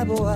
a boa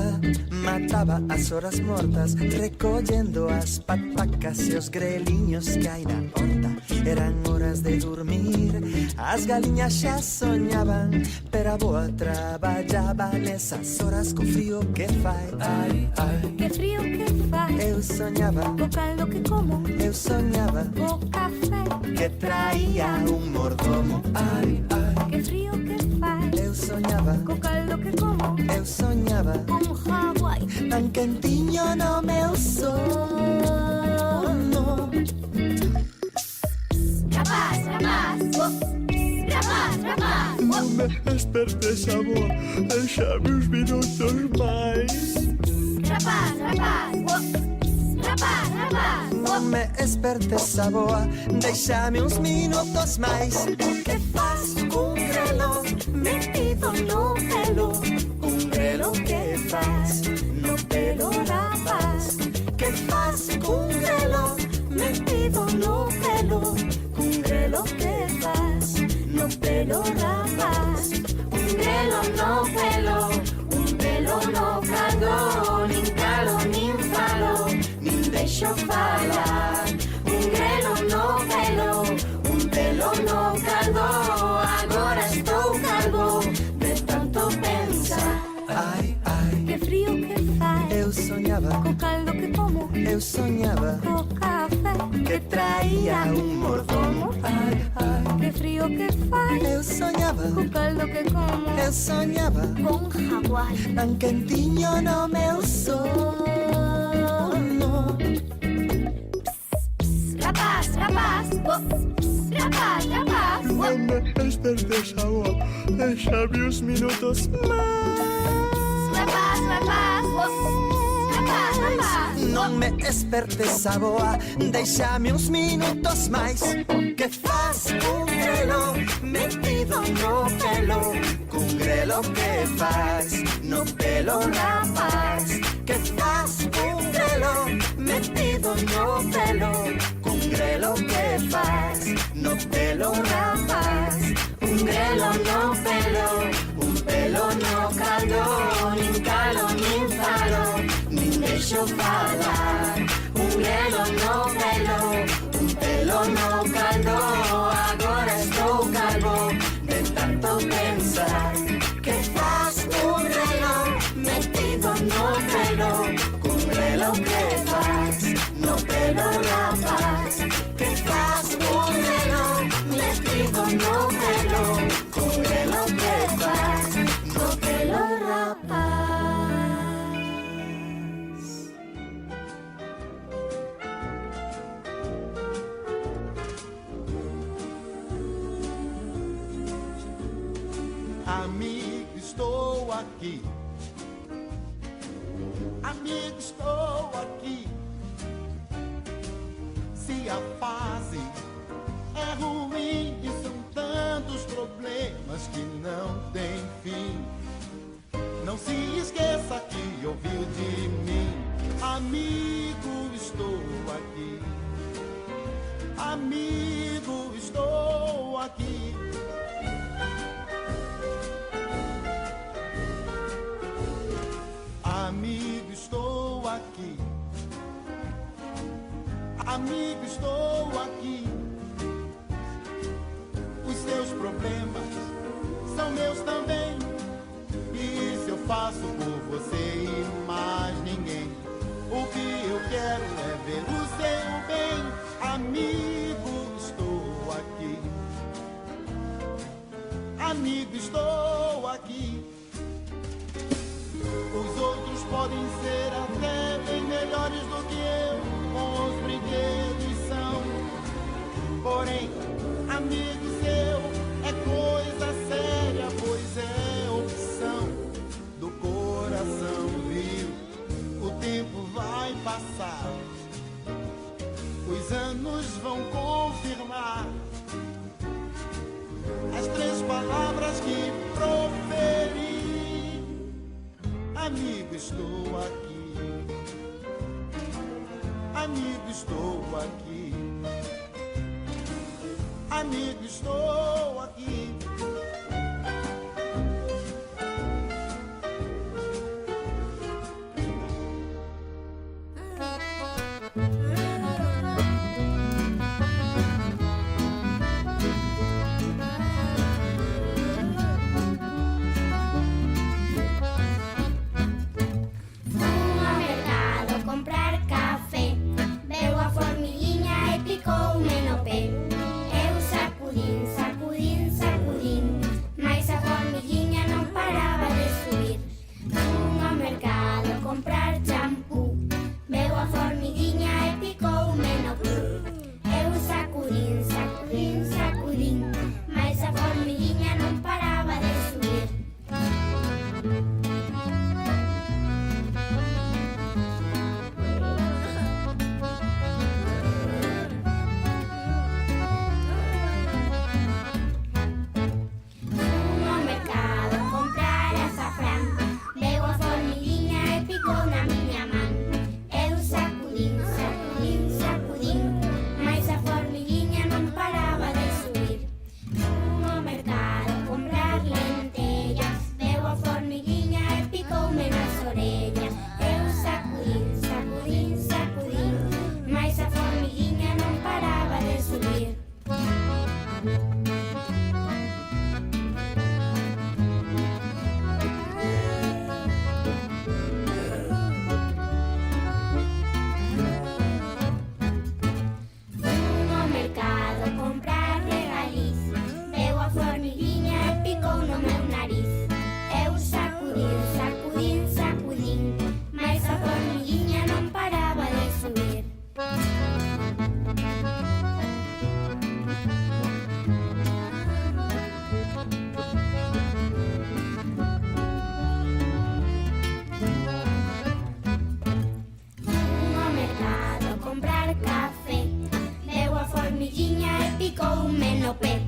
mataba as horas mortas, recollendo as patacas e os grelinhos que hai na horta. Eran horas de dormir, as galinhas xa soñaban, pero a boa traballaba nesas horas co frío que fai. Ai, ai, que frío que fai. Eu soñaba co caldo que como. Eu soñaba co café que traía un mordomo. Ai, ai, que frío que fai. Eu soñaba co caldo que como. Eu soñaba con Hawái tan quentiño no meu sono. Rapaz, rapaz, rapaz, rapaz. Não me despertes, amor, deixa-me uns minutos mais. Rapaz, rapaz, rapaz, rapaz. Não me despertes, boa, deixa-me uns minutos mais. Que faz un reloj metido no pelo? Un reloj que faz no pelo, rapaz. Que faz Un reloj metido no pelo. Un reloj que faz no pelo, rapaz. Un reloj no pelo. Un pelo no caldo. Nin calo, nin falo, nin deixo falar. Un reloj no pelo. Un pelo no caldo. Agora estou calvo de tanto pensar. Ai, ai, Que frío que faz. eu sonhava Co caldo que como. Eu sonhava Co café que traía un mordomo. Ai, ai, que frío que faz. eu sonhava Co caldo que como. Eu sonhava con Hawái tan quentiño no meu sono. Rapaz, rapaz, rapaz, rapaz. Não me despertes, amor, deixa-me uns minutos mais. Rapaz, rapaz, rapaz, rapaz. Não me despertes, boa, deixa-me uns minutos mais. Que faz un reloj metido no pelo? Un reloj que faz no pelo, rapaz. Que faz un reloj metido no pelo? Un reloj que faz no pelo, rapaz. Un reloj no pelo. Un pelo no caldo. Nin calo, nin falo, nin deixo falar. Un reloj no pelo. Un pelo no caldo. Agora estou calvo de tanto pensar. Que faz un reloj metido no pelo? Un reloj que faz no pelo, rapaz. Que faz un reloj metido no pelo? Un reloj que faz no pelo, rapaz. Amigo, estou aqui. Amigo, estou aqui. Se a fase é ruim e são tantos problemas que não tem fim, não se esqueça que ouviu de mim. Amigo, estou aqui. Amigo, estou aqui. Amigo, estou aqui. Amigo, estou aqui. Os seus problemas são meus também. E isso eu faço por você e mais ninguém. O que eu quero é ver o seu bem. Amigo, estou aqui. Amigo, estou aqui. Os outros podem ser até bem melhores do que eu, com os brinquedos são. Porém, amigo seu é coisa séria, pois é opção do coração, viu? O tempo vai passar, os anos vão confirmar as três palavras que proferi. Amigo, estou aqui. Amigo, estou aqui. Amigo, estou aqui. picoume no pé.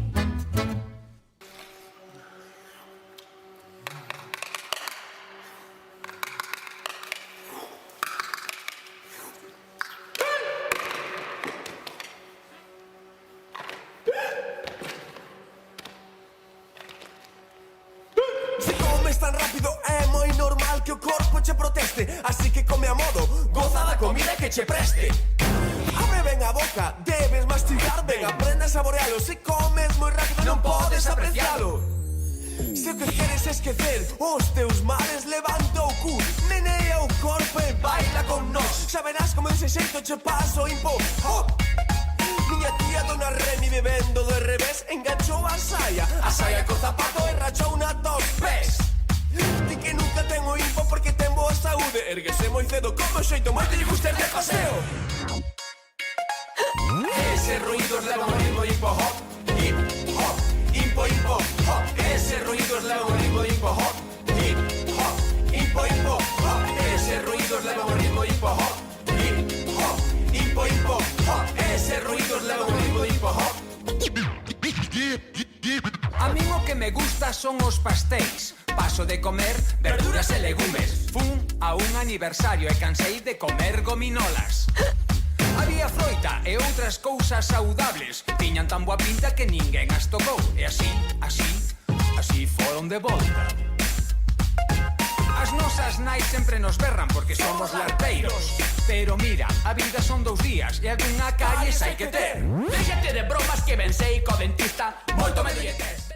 Se comes tan rápido é moi normal que o corpo che proteste. Así que come a modo, goza da comida que che preste. Abre ben a boca, debes mastigar ben. Aprende a saborealo, se comes moi rápido non podes aprecialo. Se o que queres esquecer os teus males, levanta o cu, menea o corpo e baila con nós. Xa verás como ese xeito che paso impo. Hop! Miña tía Dona Remi bebendo do revés enganchou a saia co zapato e rachou na dos pés. Di que nunca ten o info porque ten boa saúde. Erguese moi cedo como xeito moi te gusta de paseo. Ese ruido es leva un ritmo hip hop, hip hop, impo impo hop. Ese ruido es leva un ritmo hip hop, hip hop, impo impo hop. Ese ruido es leva un ritmo hip hop, hip hop, impo impo hop. Ese ruido es leva un ritmo hip hop. A min o que me gusta son os pastéis. Paso de comer verduras e legumes. Fun a un aniversario e cansei de comer gominolas. Había froita e outras cousas saudables. Tiñan tan boa pinta que ninguén as tocou. E así foron de volta. As nosas nais sempre nos berran porque somos larteiros. Pero mira, a vida son 2 días e algunha calles hai que ter. Déxate de bromas que vencei co dentista. Moito me dietes.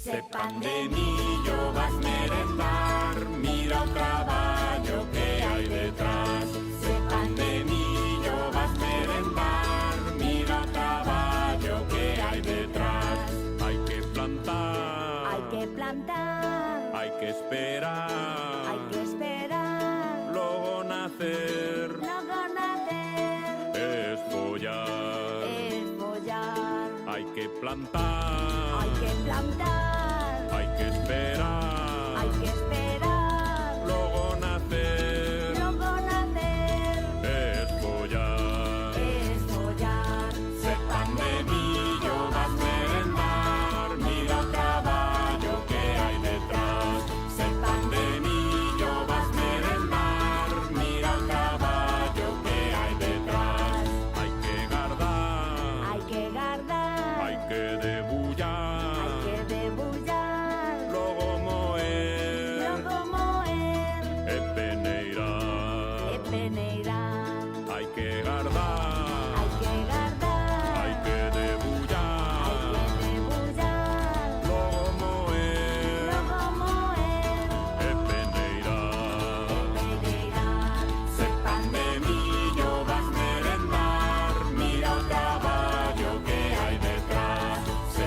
Se pan de millo vas merendar, mira o traballo que hai detrás. Se pan de millo vas merendar, mira o traballo que hai detrás. Hay que plantar, Hai que plantar, hay que esperar, hai que esperar, luego nacer, logo nacer, es follar. esfollar. Hay que plantar, Hai que plantar, hay que esperar, hai que esperar, luego nacer, logo nacer, es follar. esfollar. Se pan de millo vas merendar, mira o traballo que hay detrás. Se pan de millo vas merendar, mira o traballo que hay detrás. Hay que guardar, Hai que guardar, hay que debullar, hai que debullar, luego moer, logo moer, e peneirar. e peneirar. Hay que guardar, Hai que guardar, hay que debullar, hai que debullar, luego moer, logo moer, e peneirar. peneirar. Se pan de millo vas merendar, mira o traballo que hai detrás. Se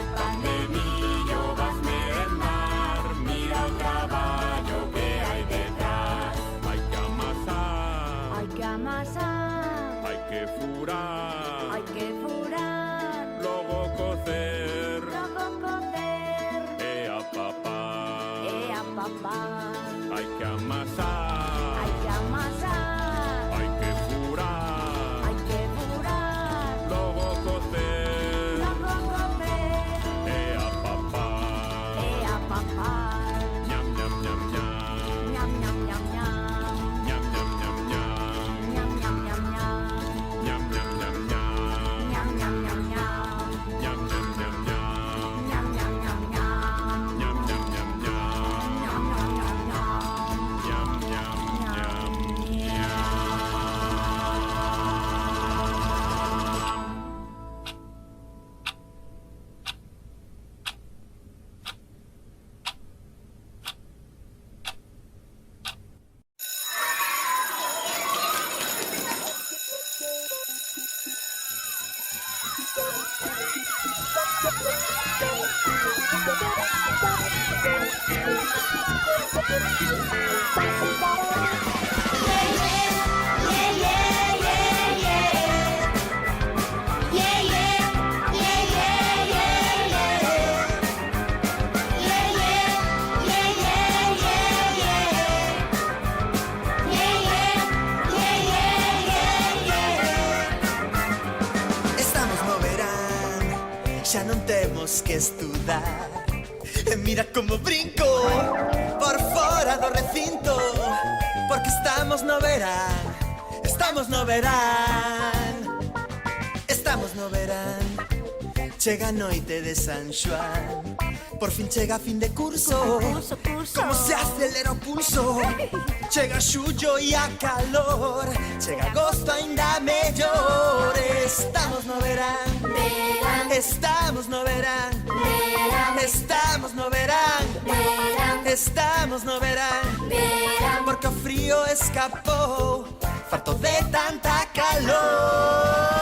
xa non temos que estudar. E mira como brinco por fora do recinto, porque estamos no verán, estamos no verán, estamos no verán. Chega a noite de San Xoán, por fin chega a fin de curso, como se acelera o pulso. Chega xullo e a calor, chega agosto aínda mellor. Estamos no verán, estamos no verán, estamos no verán, estamos no verán, porque o frío escapou, farto de tanta calor.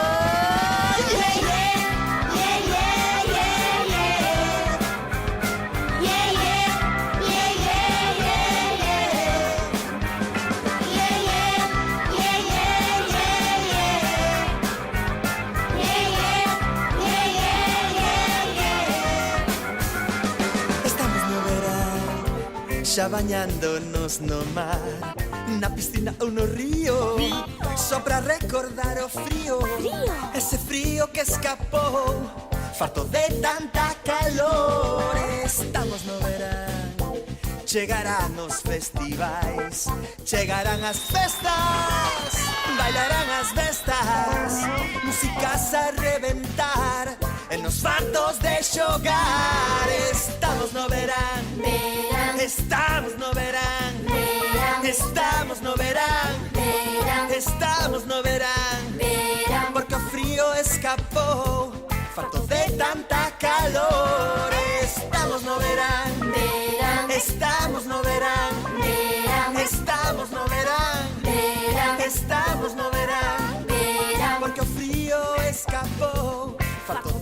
Xa bañándonos no mar, na piscina ou no río, só pra recordar o frío, ese frío que escapou, farto de tanta calor. Estamos no verán, chegarán os festivais, chegarán as festas, bailarán as bestas, músicas a reventar, e nos fartos de xogar. Estamos no verán, estamos no verán, estamos no verán, estamos no verán, porque o frío escapou, farto de tanta calor. Estamos no verán, estamos no verán, estamos no verán, estamos no verán, porque o frío escapou, farto